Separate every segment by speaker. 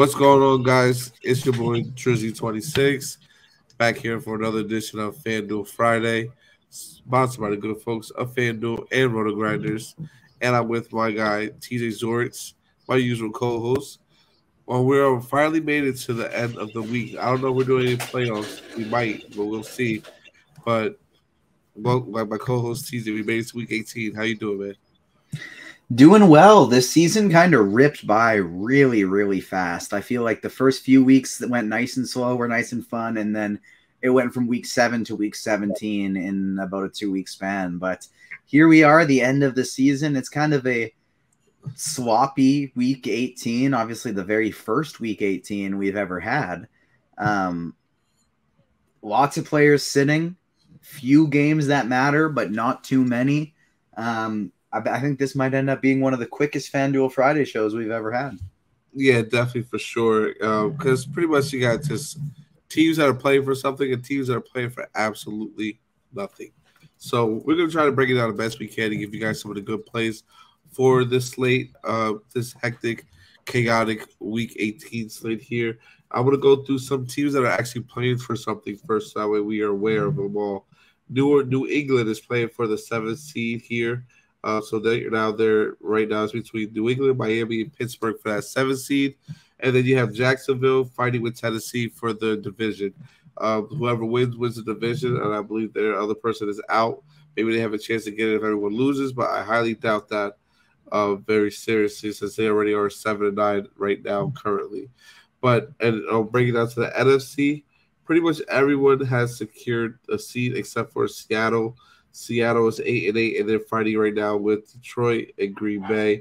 Speaker 1: What's going on, guys? It's your boy Trizzy26 back here for another edition of FanDuel Friday, sponsored by the good folks of FanDuel and RotoGrinders. And I'm with my guy TJ Zwarych, my usual co-host. Well, we're finally made it to the end of the week. I don't know if we're doing any playoffs. We might, but we'll see. But like my co-host TJ, we made it to week 18. How you doing, man?
Speaker 2: Doing well. This season kind of ripped by really, really fast. I feel like the first few weeks that went nice and slow were nice and fun, and then it went from week 7 to week 17 in about a 2-week span. But here we are, the end of the season. It's kind of a sloppy week 18. Obviously, the very first week 18 we've ever had. Lots of players sitting, few games that matter, but not too many. I think this might end up being one of the quickest FanDuel Friday shows we've ever had.
Speaker 1: Yeah, definitely for sure. Because pretty much you got just teams that are playing for something and teams that are playing for absolutely nothing. So we're going to try to break it down the best we can and give you guys some of the good plays for this slate, this hectic, chaotic Week 18 slate here. I'm going to go through some teams that are actually playing for something first. That way we are aware of them all. New England is playing for the 7th seed here. So they're now there right now. It's between New England, Miami, and Pittsburgh for that 7th seed. And then you have Jacksonville fighting with Tennessee for the division. Whoever wins the division, and I believe their other person is out. Maybe they have a chance to get it if everyone loses, but I highly doubt that very seriously since they already are 7-9 right now currently. And I'll bring it down to the NFC. Pretty much everyone has secured a seed except for Seattle. Seattle is 8-8, and they're fighting right now with Detroit and Green Bay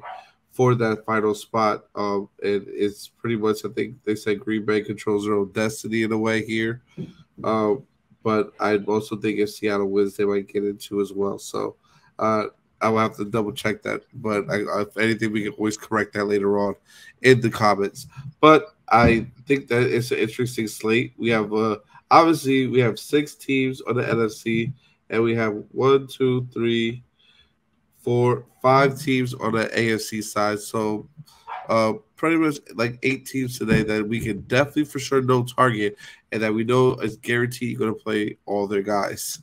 Speaker 1: for that final spot. And it's pretty much, I think they said Green Bay controls their own destiny in a way here. But I also think if Seattle wins, they might get into as well. So I will have to double check that. But if anything, we can always correct that later on in the comments. But I think that it's an interesting slate. We have obviously we have 6 teams on the NFC. And we have 1, 2, 3, 4, 5 teams on the AFC side. So pretty much like 8 teams today that we can definitely for sure know target and that we know is guaranteed going to play all their guys,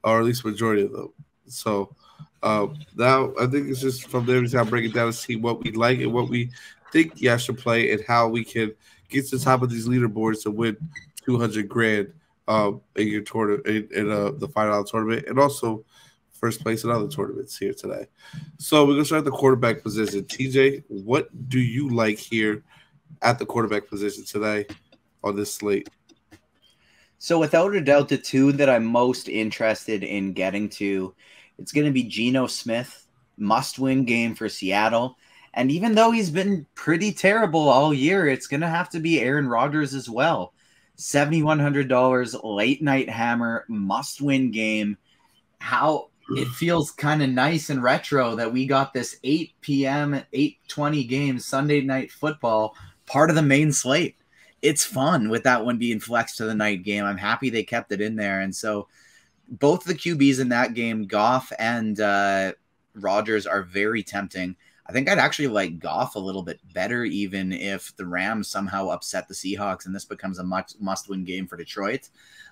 Speaker 1: or at least majority of them. So now I think it's just from there we got to break it down and see what we like and what we think you should play and how we can get to the top of these leaderboards to win $200,000. In your tournament, in the final tournament, and also first place in other tournaments here today. So we're gonna start at the quarterback position. TJ, what do you like here at the quarterback position today on this slate?
Speaker 2: So without a doubt, the two that I'm most interested in getting to, it's going to be Geno Smith, must-win game for Seattle. And even though he's been pretty terrible all year, it's going to have to be Aaron Rodgers as well. $7,100 late night hammer, must-win game. How it feels kind of nice and retro that we got this 8 p.m. 8:20 game, Sunday night football, part of the main slate. It's fun with that one being flexed to the night game. I'm happy they kept it in there. And so both the QBs in that game, Goff and Rodgers, are very tempting. I think I'd actually like Goff a little bit better even if the Rams somehow upset the Seahawks and this becomes a must-win game for Detroit.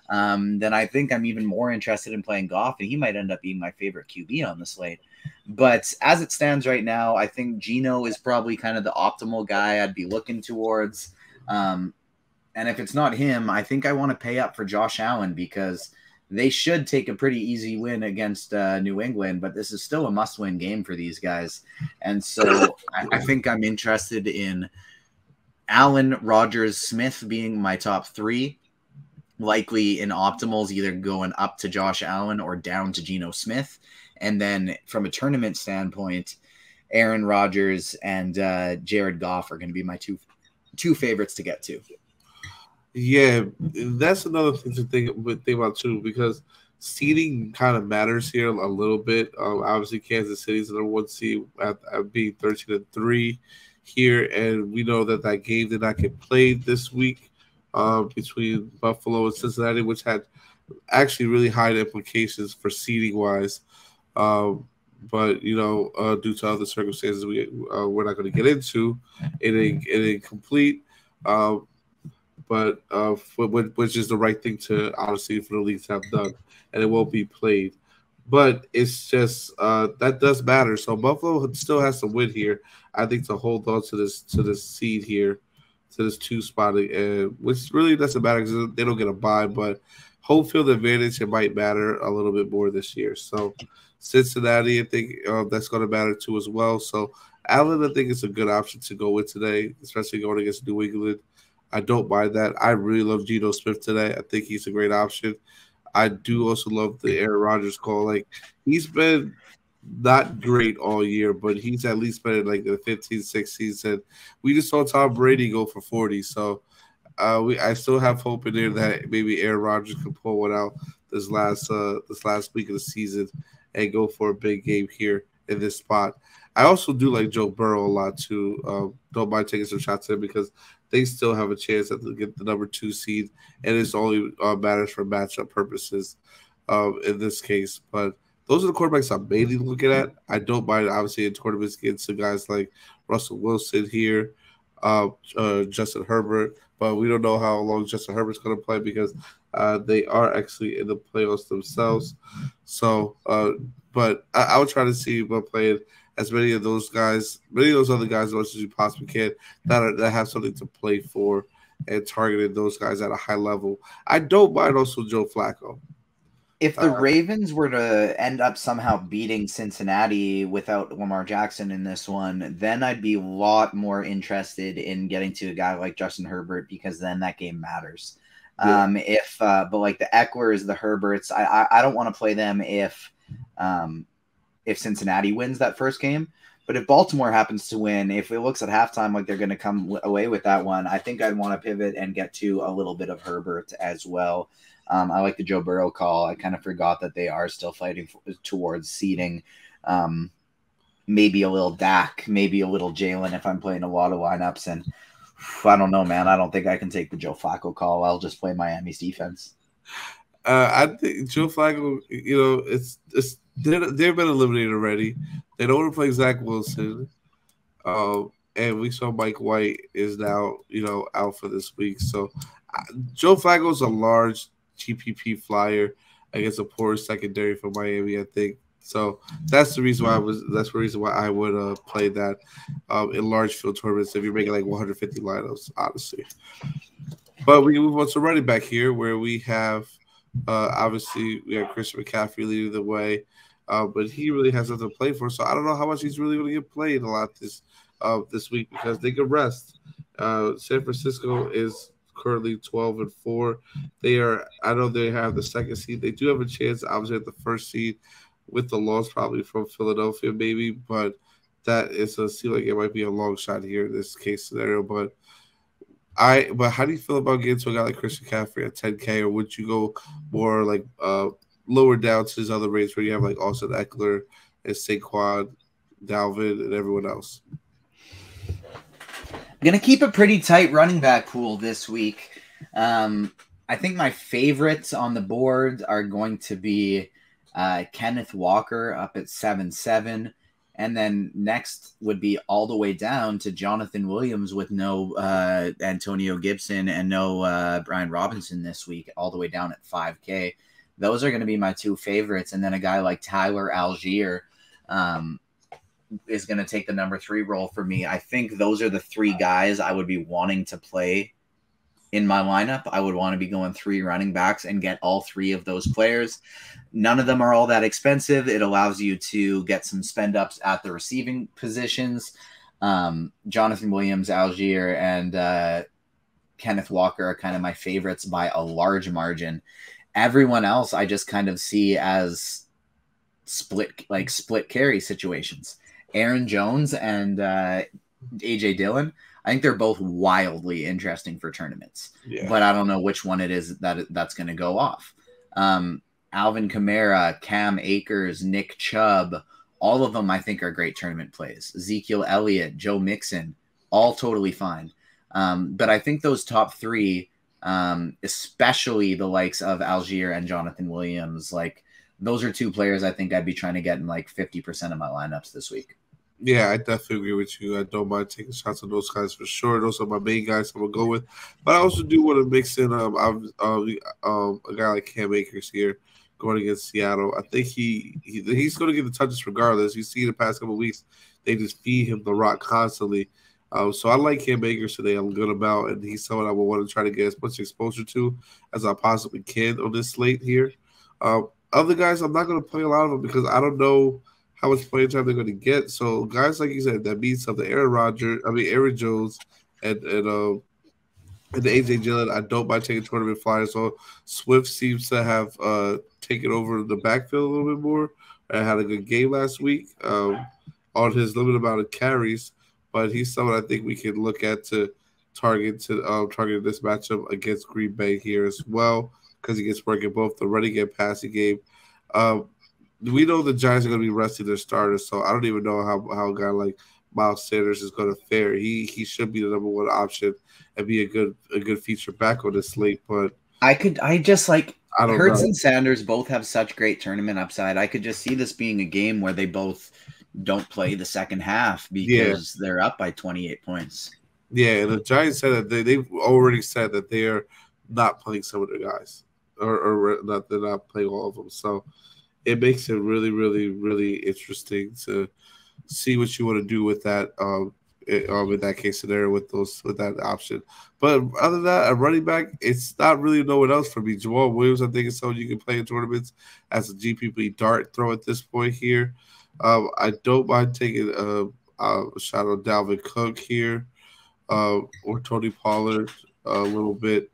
Speaker 2: Then I think I'm even more interested in playing Goff, and he might end up being my favorite QB on the slate. But as it stands right now, I think Geno is probably kind of the optimal guy I'd be looking towards. And if it's not him, I think I want to pay up for Josh Allen because they should take a pretty easy win against New England, but this is still a must-win game for these guys. And so I think I'm interested in Allen, Rodgers, Smith being my top 3, likely in optimals, either going up to Josh Allen or down to Geno Smith. And then from a tournament standpoint, Aaron Rodgers and Jared Goff are going to be my two favorites to get to.
Speaker 1: Yeah, that's another thing to think about too, because seeding kind of matters here a little bit. Obviously, Kansas City's the number 1 seed at being 13-3 here, and we know that game did not get played this week between Buffalo and Cincinnati, which had actually really high implications for seeding wise. But due to other circumstances we're not going to get into, in a complete Um, which is the right thing to honestly for the leagues to have done, and it won't be played. But it's just that does matter. So Buffalo still has to win here, I think, to hold on to this seed here, to this 2 spot, and which really doesn't matter because they don't get a bye. But home field advantage, it might matter a little bit more this year. So Cincinnati, I think that's going to matter too as well. So Allen, I think it's a good option to go with today, especially going against New England. I don't mind that. I really love Geno Smith today. I think he's a great option. I do also love the Aaron Rodgers call. Like, he's been not great all year, but he's at least been in like the 15, 16. And we just saw Tom Brady go for 40. So I still have hope in there that maybe Aaron Rodgers can pull one out this last week of the season and go for a big game here in this spot. I also do like Joe Burrow a lot too. Don't mind taking some shots at him because they still have a chance to get the number 2 seed, and it's only matters for matchup purposes in this case. But those are the quarterbacks I'm mainly looking at. I don't mind, obviously, in tournaments against some guys like Russell Wilson here, Justin Herbert, but we don't know how long Justin Herbert's going to play because they are actually in the playoffs themselves. So, but I would try to see about playing as many of those guys, many of those other guys, as much as you possibly can, that have something to play for, and targeting those guys at a high level. I don't mind also Joe Flacco.
Speaker 2: If the Ravens were to end up somehow beating Cincinnati without Lamar Jackson in this one, then I'd be a lot more interested in getting to a guy like Justin Herbert because then that game matters. Yeah. But like the Ecklers, the Herberts, I don't want to play them if Cincinnati wins that first game. But if Baltimore happens to win, if it looks at halftime like they're going to come away with that one, I think I'd want to pivot and get to a little bit of Herbert as well. I like the Joe Burrow call. I kind of forgot that they are still fighting towards seeding. Maybe a little Dak, maybe a little Jalen if I'm playing a lot of lineups. And I don't know, man. I don't think I can take the Joe Flacco call. I'll just play Miami's defense.
Speaker 1: I think Joe Flacco, they've been eliminated already. They don't want to play Zach Wilson. And we saw Mike White is now, out for this week. So Joe Flacco is a large GPP flyer against a poor secondary for Miami, I think. So that's the reason why I would play that in large field tournaments if you're making like 150 lineups, honestly. But we move on to running back here where we have obviously we have Christian McCaffrey leading the way, but he really has nothing to play for. So I don't know how much he's really going to get played a lot this week because they could rest. San Francisco is currently 12-4. I know they have the second seed. They do have a chance, obviously, at the first seed with the loss probably from Philadelphia, maybe. But that is seem like it might be a long shot here in this case scenario. But how do you feel about getting to a guy like Christian McCaffrey at 10K, or would you go more like lower down to his other rates where you have like Austin Eckler and Saquon, Dalvin, and everyone else?
Speaker 2: I'm going to keep a pretty tight running back pool this week. I think my favorites on the board are going to be Kenneth Walker up at 7-7. And then next would be all the way down to Jonathan Williams with no Antonio Gibson and no Brian Robinson this week, all the way down at 5K. Those are going to be my 2 favorites. And then a guy like Tyler Algier is going to take the number 3 role for me. I think those are the 3 guys I would be wanting to play in my lineup. I would want to be going 3 running backs and get all 3 of those players. None of them are all that expensive. It allows you to get some spend ups at the receiving positions. Jonathan Williams, Algier, and Kenneth Walker are kind of my favorites by a large margin. Everyone else I just kind of see as split carry situations. Aaron Jones and AJ Dillon, I think they're both wildly interesting for tournaments, but I don't know which one it is that's going to go off. Alvin Kamara, Cam Akers, Nick Chubb, all of them I think are great tournament plays. Ezekiel Elliott, Joe Mixon, all totally fine. But I think those top 3, especially the likes of Algier and Jonathan Williams, like those are 2 players I think I'd be trying to get in like 50% of my lineups this week.
Speaker 1: Yeah, I definitely agree with you. I don't mind taking shots on those guys for sure. Those are my main guys I'm gonna go with. But I also do want to mix in a guy like Cam Akers here going against Seattle. I think he's going to get the touches regardless. You see the past couple of weeks, they just feed him the rock constantly. So I like Cam Akers today. I'm good about, and he's someone I will want to try to get as much exposure to as I possibly can on this slate here. Other guys, I'm not going to play a lot of them because I don't know how much playing time they're going to get. So guys like you said, that means something. Aaron Jones, and the AJ Dillon, I don't mind taking tournament flyers. So Swift seems to have taken over the backfield a little bit more. I had a good game last week on his limited amount of carries, but he's someone I think we can look at to target this matchup against Green Bay here as well because he gets work in both the running and passing game. Um, we know the Giants are going to be resting their starters, so I don't even know how a guy like Miles Sanders is going to fare. He should be the number one option and be a good feature back on this slate, but
Speaker 2: I just like
Speaker 1: I don't
Speaker 2: Hurts
Speaker 1: know.
Speaker 2: and Sanders both have such great tournament upside. I could just see this being a game where they both don't play the second half
Speaker 1: Yeah,
Speaker 2: because they're up by 28 points.
Speaker 1: yeah, and the Giants said that they've already said that they are not playing some of their guys, or not they're not playing all of them. So it makes it really, really, really interesting to see what you want to do with that. In that case scenario with that option, but other than that, a running back, it's not really no one else for me. Jamal Williams, I think, is someone you can play in tournaments as a GPP dart throw at this point here. I don't mind taking a shot on Dalvin Cook here, or Tony Pollard a little bit,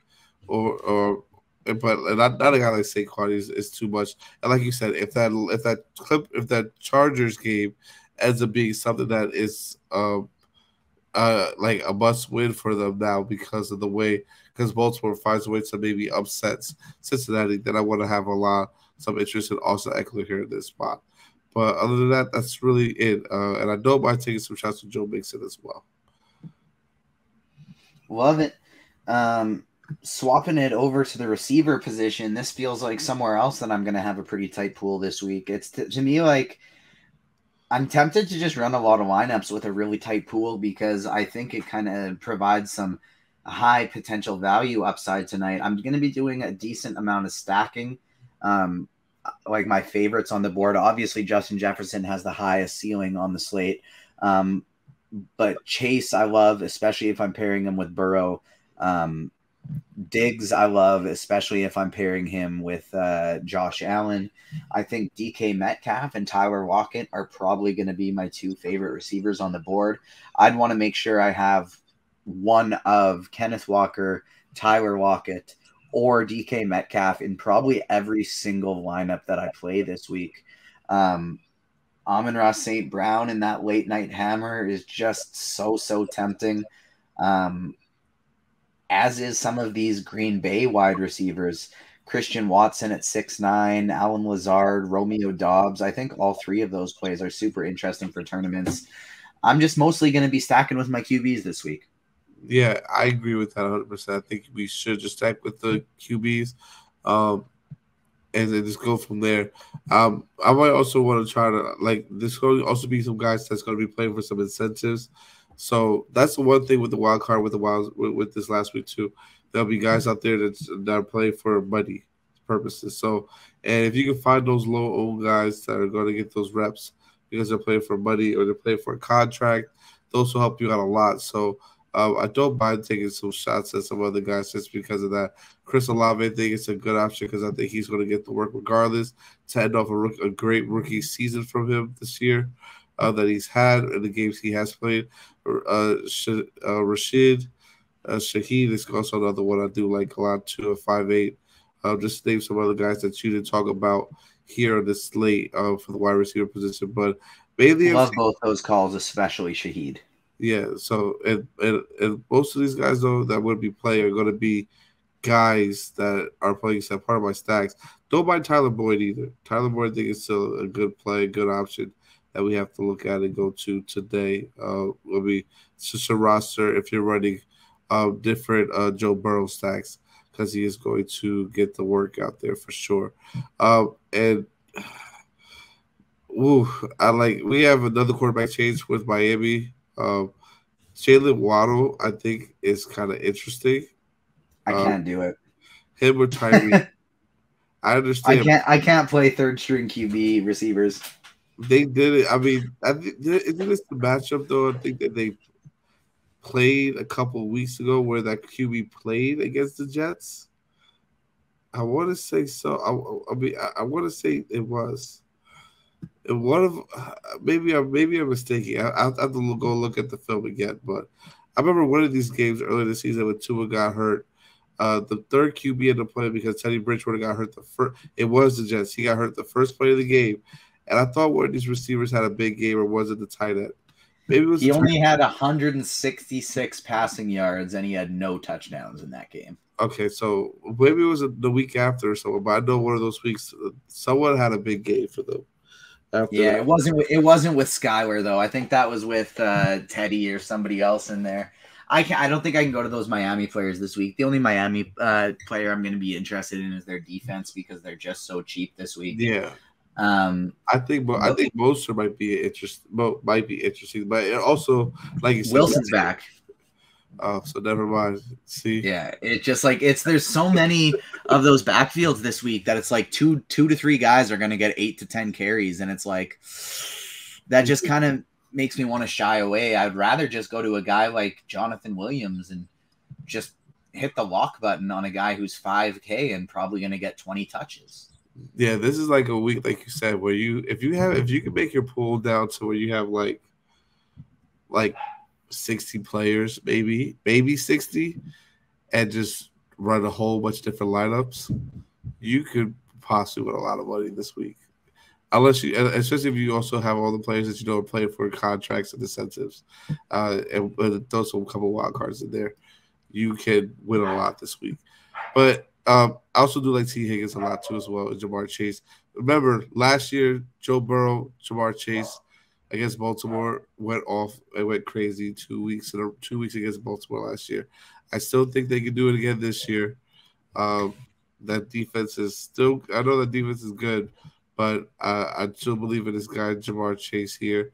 Speaker 1: or but not a guy like Saquon is too much. And like you said, if that Chargers game ends up being something that is like a must win for them now because of the way because Baltimore finds a way to maybe upsets Cincinnati, then I want to have some interest in also Eckler here in this spot. But other than that, that's really it. And I don't mind taking some shots with Joe Mixon as well.
Speaker 2: Love it. Swapping it over to the receiver position, this feels like somewhere else that I'm going to have a pretty tight pool this week. It's to me like I'm tempted to just run a lot of lineups with a really tight pool because I think it kind of provides some high potential value upside tonight. I'm going to be doing a decent amount of stacking. Like my favorites on the board. Obviously, Justin Jefferson has the highest ceiling on the slate. But Chase, I love, especially if I'm pairing him with Burrow. Diggs, I love, especially if I'm pairing him with Josh Allen. I think DK Metcalf and Tyler Lockett are probably going to be my two favorite receivers on the board. I'd want to make sure I have one of Kenneth Walker, Tyler Lockett, or DK Metcalf in probably every single lineup that I play this week. Amon-Ra St. Brown in that late night hammer is just so tempting. As is some of these Green Bay wide receivers. Christian Watson at 6'9", Alan Lazard, Romeo Dobbs. I think all three of those plays are super interesting for tournaments. I'm just mostly going to be stacking with my QBs this week.
Speaker 1: Yeah, I agree with that 100%. I think we should just stack with the QBs. And then just go from there. I might also want to try to there's going to also be some guys that's going to be playing for some incentives. So that's the one thing with the wild card with this last week too. There'll be guys out there that are playing for money purposes. So and if you can find those low owned guys that are going to get those reps because they're playing for money or they're playing for a contract, those will help you out a lot. So I don't mind taking some shots at some other guys just because of that. Chris Olave, I think it's a good option because I think he's going to get the work regardless to end off a great rookie season from him this year that he's had in the games he has played. Rashid Shaheed is also another one I do like a lot too at 5'8". Just name some other guys that you didn't talk about here on this slate for the wide receiver position. But mainly,
Speaker 2: Love both those calls, especially Shaheed.
Speaker 1: Yeah, so and most of these guys though that would be playing are going to be guys that are playing as part of my stacks. Don't mind Tyler Boyd either. Tyler Boyd I think is still a good play, good option that we have to look at and go to today. Will be it's just a roster if you're running different Joe Burrow stacks because he is going to get the work out there for sure. And Ooh, we have another quarterback change with Miami. Jalen Waddle, I think, is kind of interesting.
Speaker 2: I can't do it.
Speaker 1: Him or Tyree. I understand.
Speaker 2: I can't play third string QB receivers.
Speaker 1: They did it. I mean, isn't this the matchup though? I think that they played a couple of weeks ago where that QB played against the Jets. I want to say so. I mean, I want to say it was. And one of maybe I'm mistaken. I'll have to go look at the film again. But I remember one of these games earlier this season when Tua got hurt. The third QB ended up playing because Teddy Bridgewater got hurt the first. It was the Jets. He got hurt the first play of the game, and I thought one of these receivers had a big game, or was it the tight end? Maybe it was.
Speaker 2: He only had 166 passing yards, and he had no touchdowns in that game.
Speaker 1: Okay, so maybe it was the week after or so. But I know one of those weeks, someone had a big game for them.
Speaker 2: It wasn't with Skyler though. I think that was with Teddy or somebody else in there. I don't think I can go to those Miami players this week. The only Miami player I'm going to be interested in is their defense because they're just so cheap this week.
Speaker 1: Yeah. I think Moser might be interesting, but also like you said,
Speaker 2: Wilson's back.
Speaker 1: Oh, so never mind. See,
Speaker 2: yeah, it's just like there's so many of those backfields this week that it's like two to three guys are going to get 8 to 10 carries, and it's like that just kind of makes me want to shy away. I'd rather just go to a guy like Jonathan Williams and just hit the lock button on a guy who's 5K and probably going to get 20 touches.
Speaker 1: Yeah, this is like a week, like you said, where if you can make your pool down to where you have like 60 players, maybe 60, and just run a whole bunch of different lineups, you could possibly win a lot of money this week. Especially if you also have all the players that you know are playing for contracts and incentives, and throw some couple wild cards in there, you can win a lot this week. But I also do like T. Higgins a lot too as well as Jamar Chase. Remember last year, Joe Burrow, Jamar Chase against Baltimore went off. It went crazy 2 weeks against Baltimore last year. I still think they can do it again this year. That defense is still. I know that defense is good, but I still believe in this guy Jamar Chase here.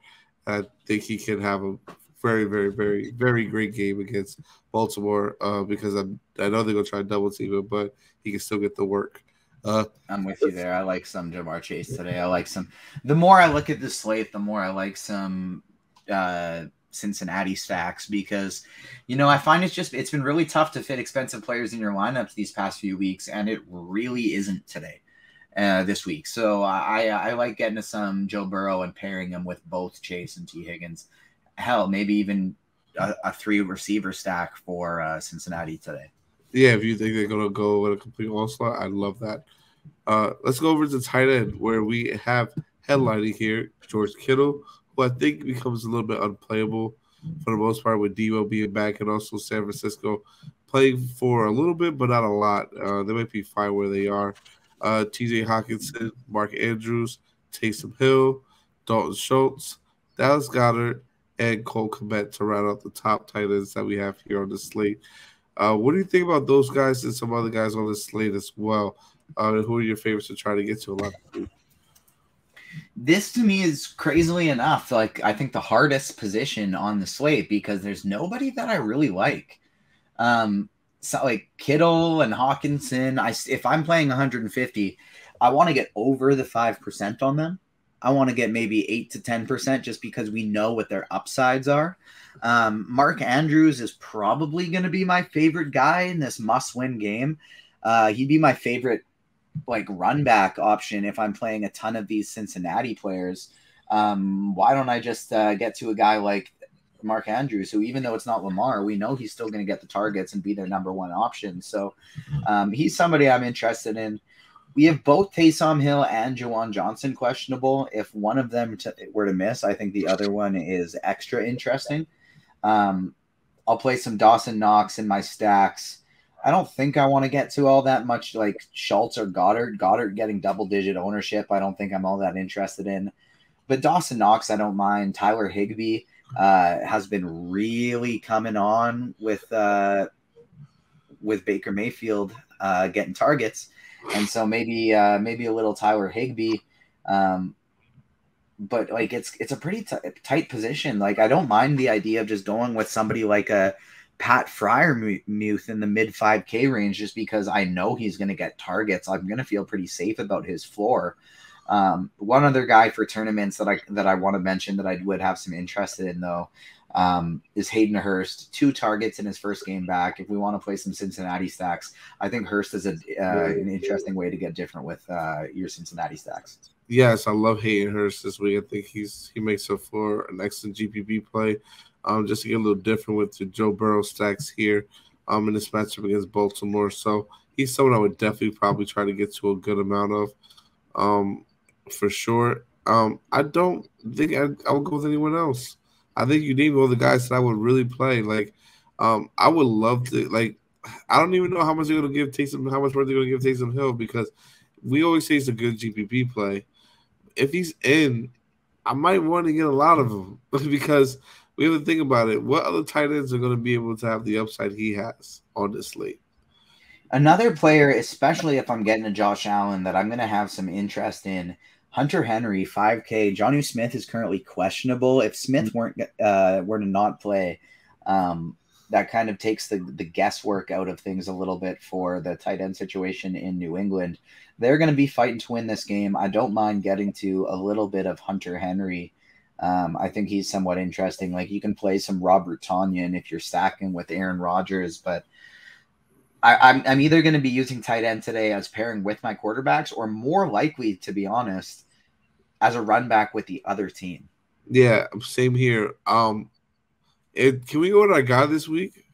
Speaker 1: I think he can have a very, very, very, very great game against Baltimore because I know they're gonna try to double team him, but he can still get the work.
Speaker 2: I'm with you there. I like some Jamar Chase today. I like some. The more I look at the slate, the more I like some Cincinnati stacks because, I find it's been really tough to fit expensive players in your lineups these past few weeks, and it really isn't today, this week. So I like getting to some Joe Burrow and pairing him with both Chase and T. Higgins. Hell, maybe even a 3 receiver stack for Cincinnati today.
Speaker 1: Yeah, if you think they're going to go with a complete onslaught, I love that. Let's go over to tight end where we have headlining here, George Kittle, who I think becomes a little bit unplayable for the most part with Deebo being back and also San Francisco playing for a little bit, but not a lot. They might be fine where they are. TJ Hawkinson, Mark Andrews, Taysom Hill, Dalton Schultz, Dallas Goedert, and Cole Kmet to round out the top tight ends that we have here on the slate. What do you think about those guys and some other guys on the slate as well? Who are your favorites to try to get to a lot of?
Speaker 2: This to me is crazily enough, like I think the hardest position on the slate because there's nobody that I really like. So like Kittle and Hawkinson, if I'm playing 150, I want to get over the 5% on them. I want to get maybe 8 to 10% just because we know what their upsides are. Mark Andrews is probably going to be my favorite guy in this must-win game. He'd be my favorite run back option if I'm playing a ton of these Cincinnati players. Why don't I just get to a guy like Mark Andrews, who even though it's not Lamar, we know he's still going to get the targets and be their number one option. So he's somebody I'm interested in. We have both Taysom Hill and Juwan Johnson questionable. If one of them were to miss, I think the other one is extra interesting. I'll play some Dawson Knox in my stacks. I don't think I want to get to all that much like Schultz or Goddard. Goddard getting double-digit ownership, I don't think I'm all that interested in. But Dawson Knox, I don't mind. Tyler Higbee has been really coming on with Baker Mayfield getting targets. And so maybe a little Tyler Higbee but like it's a pretty tight position. Like I don't mind the idea of just going with somebody like a Pat Fryermuth in the mid 5K range, just because I know he's going to get targets. I'm going to feel pretty safe about his floor. One other guy for tournaments that I want to mention that I would have some interest in though is Hayden Hurst. 2 targets in his first game back. If we want to play some Cincinnati stacks, I think Hurst is an interesting way to get different with your Cincinnati stacks.
Speaker 1: Yes, I love Hayden Hurst this week. I think he makes up for an excellent GPP play. Just to get a little different with the Joe Burrow stacks here in this matchup against Baltimore. So he's someone I would definitely probably try to get to a good amount of for sure. I don't think I would go with anyone else. I think you named all the guys that I would really play. Like, I would love to. Like, I don't even know how much they're going to give Taysom, how much more they're going to give Taysom Hill, because we always say it's a good GPP play. If he's in, I might want to get a lot of them because we have to think about it. What other tight ends are going to be able to have the upside he has on this slate?
Speaker 2: Another player, especially if I'm getting a Josh Allen, that I'm going to have some interest in, Hunter Henry, 5K. Jonnu Smith is currently questionable. If Smith were to not play, that kind of takes the guesswork out of things a little bit for the tight end situation in New England. They're going to be fighting to win this game. I don't mind getting to a little bit of Hunter Henry. I think he's somewhat interesting. Like, you can play some Robert Tonyan if you're stacking with Aaron Rodgers, but I'm either going to be using tight end today as pairing with my quarterbacks, or more likely, to be honest, as a run back with the other team.
Speaker 1: Yeah, same here. Can we go with our guy this week?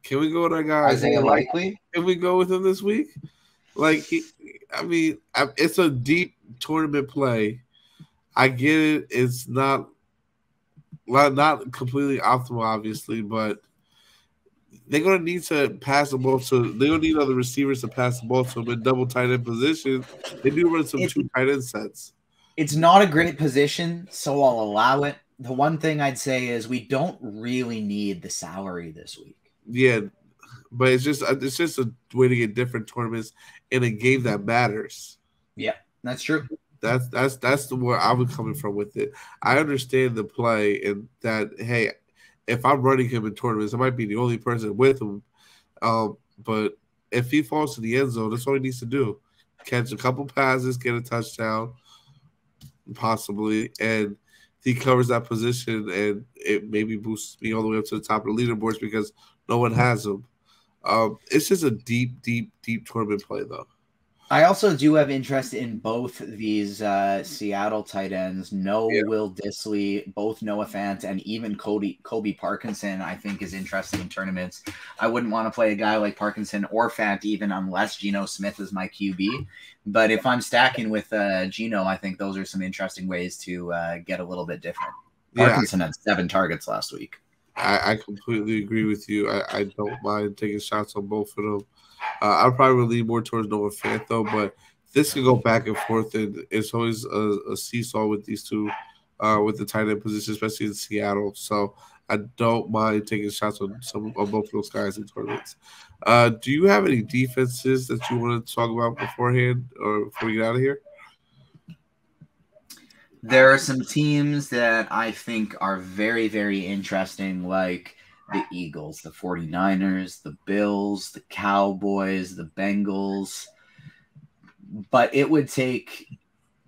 Speaker 1: Can we go with our guy?
Speaker 2: Isaiah Likely?
Speaker 1: Can we go with him this week? Like, it's a deep tournament play. I get it. It's not completely optimal, obviously, but they're going to need to pass the ball. So they're going to need other receivers to pass the ball to them in double tight end position. They do run some 2 tight end sets.
Speaker 2: It's not a great position, so I'll allow it. The one thing I'd say is we don't really need the salary this week.
Speaker 1: Yeah, but it's just a way to get different tournaments in a game that matters.
Speaker 2: Yeah, that's true.
Speaker 1: That's the where I was coming from with it. I understand the play and that, hey, if I'm running him in tournaments, I might be the only person with him. But if he falls to the end zone, that's all he needs to do. Catch a couple passes, get a touchdown, possibly, and he covers that position, and it maybe boosts me all the way up to the top of the leaderboards because no one has him. It's just a deep, deep, deep tournament play, though.
Speaker 2: I also do have interest in both these Seattle tight ends. Will Dissly, both Noah Fant, and even Colby Parkinson, I think, is interesting in tournaments. I wouldn't want to play a guy like Parkinson or Fant even unless Geno Smith is my QB. But if I'm stacking with Geno, I think those are some interesting ways to get a little bit different. Parkinson had 7 targets last week.
Speaker 1: I completely agree with you. I don't mind taking shots on both of them. I'll probably lean more towards Noah Fant, though, but this can go back and forth, and it's always a seesaw with these two, with the tight end position, especially in Seattle. So I don't mind taking shots on both of those guys in tournaments. Do you have any defenses that you want to talk about beforehand or before we get out of here?
Speaker 2: There are some teams that I think are very, very interesting, like the Eagles, the 49ers, the Bills, the Cowboys, the Bengals. But it would take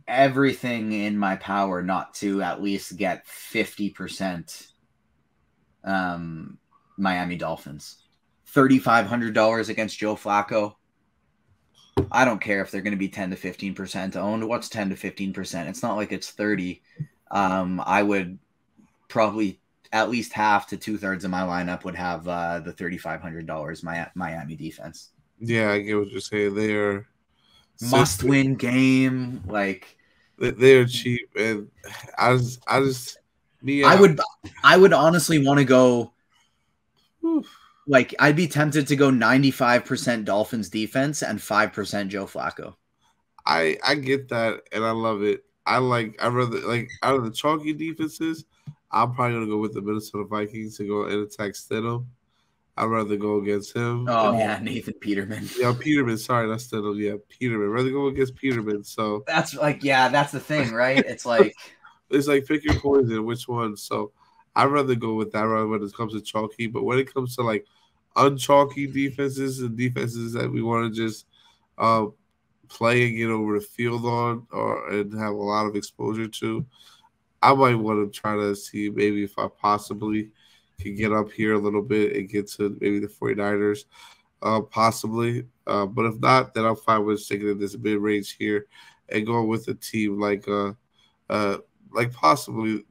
Speaker 2: everything in my power not to at least get 50% Miami Dolphins. $3,500 against Joe Flacco. I don't care if they're going to be 10 to 15% owned. What's 10 to 15%? It's not like it's 30. I would probably at least half to 2/3 of my lineup would have the $3,500 Miami defense.
Speaker 1: Yeah, I get what you're saying. They are
Speaker 2: must-win game. Like,
Speaker 1: they are cheap, and I
Speaker 2: would honestly want to go. Like, I'd be tempted to go 95% Dolphins defense and 5% Joe Flacco.
Speaker 1: I get that, and I love it. I'd rather, like, out of the chalky defenses, I'm probably gonna go with the Minnesota Vikings to go and attack Stidham. I'd rather go against him.
Speaker 2: Oh, yeah, Nathan Peterman.
Speaker 1: Yeah, Peterman. Sorry, that's the Peterman. I'd rather go against Peterman. So
Speaker 2: that's that's the thing, right? It's like
Speaker 1: pick your poison, which one. So I'd rather go with that rather when it comes to chalky. But when it comes to like unchalky defenses and defenses that we want to just play and get over the field on and have a lot of exposure to, I might want to try to see maybe if I possibly can get up here a little bit and get to maybe the 49ers, possibly. But if not, then I'm fine with sticking in this mid-range here and going with a team like possibly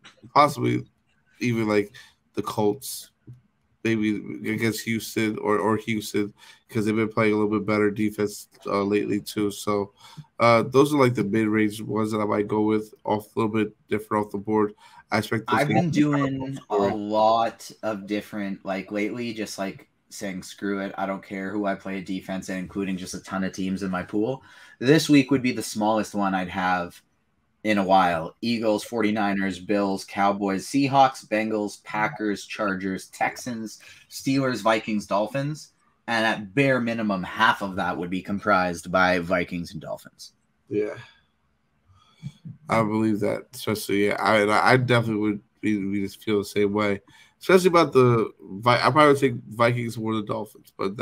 Speaker 1: even like the Colts, maybe against Houston or Houston, because they've been playing a little bit better defense lately too. So those are like the mid-range ones that I might go with, off a little bit different off the board. I've
Speaker 2: been doing a lot of different, like lately, just like saying screw it, I don't care who I play defense and including just a ton of teams in my pool. This week would be the smallest one I'd have in a while. Eagles, 49ers, Bills, Cowboys, Seahawks, Bengals, Packers, Chargers, Texans, Steelers, Vikings, Dolphins. And at bare minimum, half of that would be comprised by Vikings and Dolphins.
Speaker 1: Yeah. I believe that. Especially, I definitely would we just feel the same way. Especially about I probably think Vikings more than Dolphins, but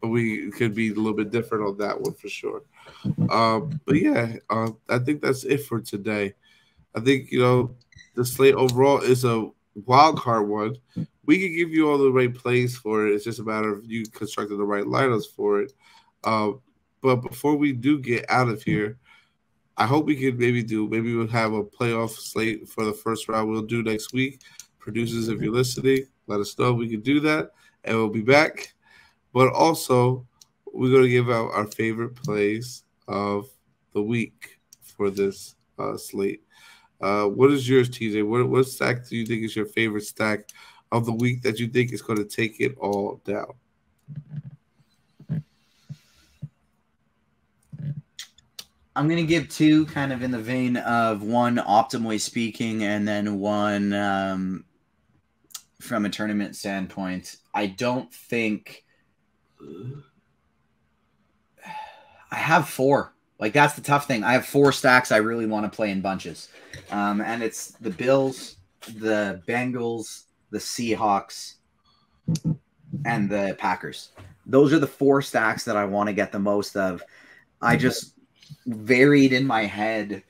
Speaker 1: we could be a little bit different on that one for sure. But yeah, I think that's it for today. I think, the slate overall is a wild card one. We can give you all the right plays for it. It's just a matter of you constructing the right lineups for it. But before we do get out of here, I hope we could maybe we'll have a playoff slate for the first round. We'll do next week. Producers, if you're listening, let us know. We can do that, and we'll be back. But also, we're going to give out our favorite plays of the week for this slate. What is yours, TJ? What stack do you think is your favorite stack of the week that you think is going to take it all down?
Speaker 2: I'm going to give two kind of in the vein of one optimally speaking and then one from a tournament standpoint. I don't think I have four. Like, that's the tough thing. I have four stacks I really want to play in bunches. And it's the Bills, the Bengals, the Seahawks, and the Packers. Those are the four stacks that I want to get the most of. I just varied in my head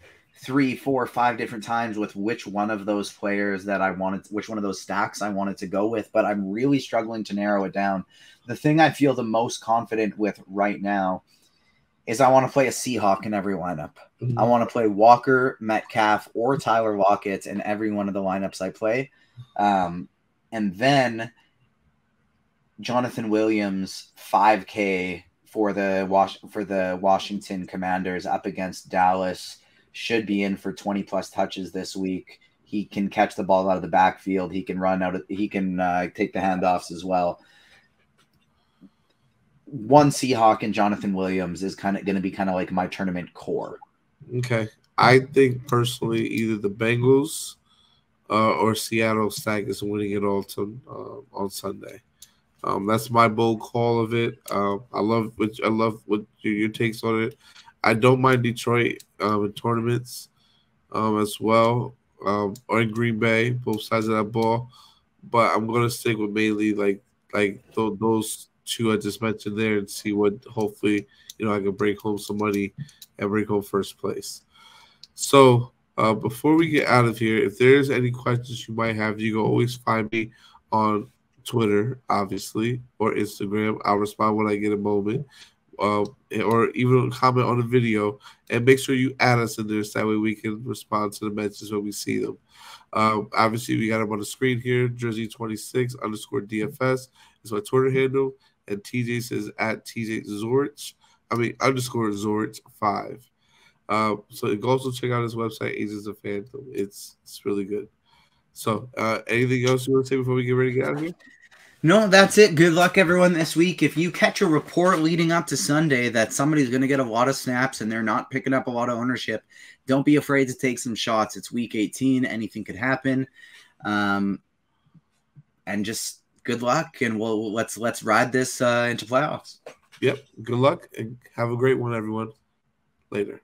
Speaker 2: 3, 4, 5 different times with which one of those players that I wanted, which one of those stacks I wanted to go with, but I'm really struggling to narrow it down. The thing I feel the most confident with right now is I want to play a Seahawk in every lineup. I want to play Walker, Metcalf, or Tyler Lockett in every one of the lineups I play. And then Jonathan Williams, 5K for the Washington Commanders up against Dallas, should be in for 20+ touches this week. He can catch the ball out of the backfield. He can run out. He can take the handoffs as well. One Seahawk and Jonathan Williams is kind of going to be kind of like my tournament core.
Speaker 1: Okay. I think personally either the Bengals or Seattle stack is winning it all on Sunday. That's my bold call of it. I love what your takes on it. I don't mind Detroit in tournaments as well, or in Green Bay, both sides of that ball. But I'm gonna stick with mainly like those two I just mentioned there, and see what hopefully I can bring home some money and bring home first place. So before we get out of here, if there's any questions you might have, you can always find me on Twitter, obviously, or Instagram. I'll respond when I get a moment, or even comment on the video, and make sure you add us in there so that way we can respond to the messages when we see them. Obviously, we got them on the screen here. Jersey26_DFS is my Twitter handle, and TJ says at TJ Zwarych. _Zwarych5. So you can also check out his website, Agents of FanDuel. It's really good. So, anything else you want to say before we get ready to get out of here?
Speaker 2: No, that's it. Good luck, everyone, this week. If you catch a report leading up to Sunday that somebody's going to get a lot of snaps and they're not picking up a lot of ownership, don't be afraid to take some shots. It's week 18. Anything could happen. And just good luck, and let's ride this into playoffs.
Speaker 1: Yep. Good luck and have a great one, everyone. Later.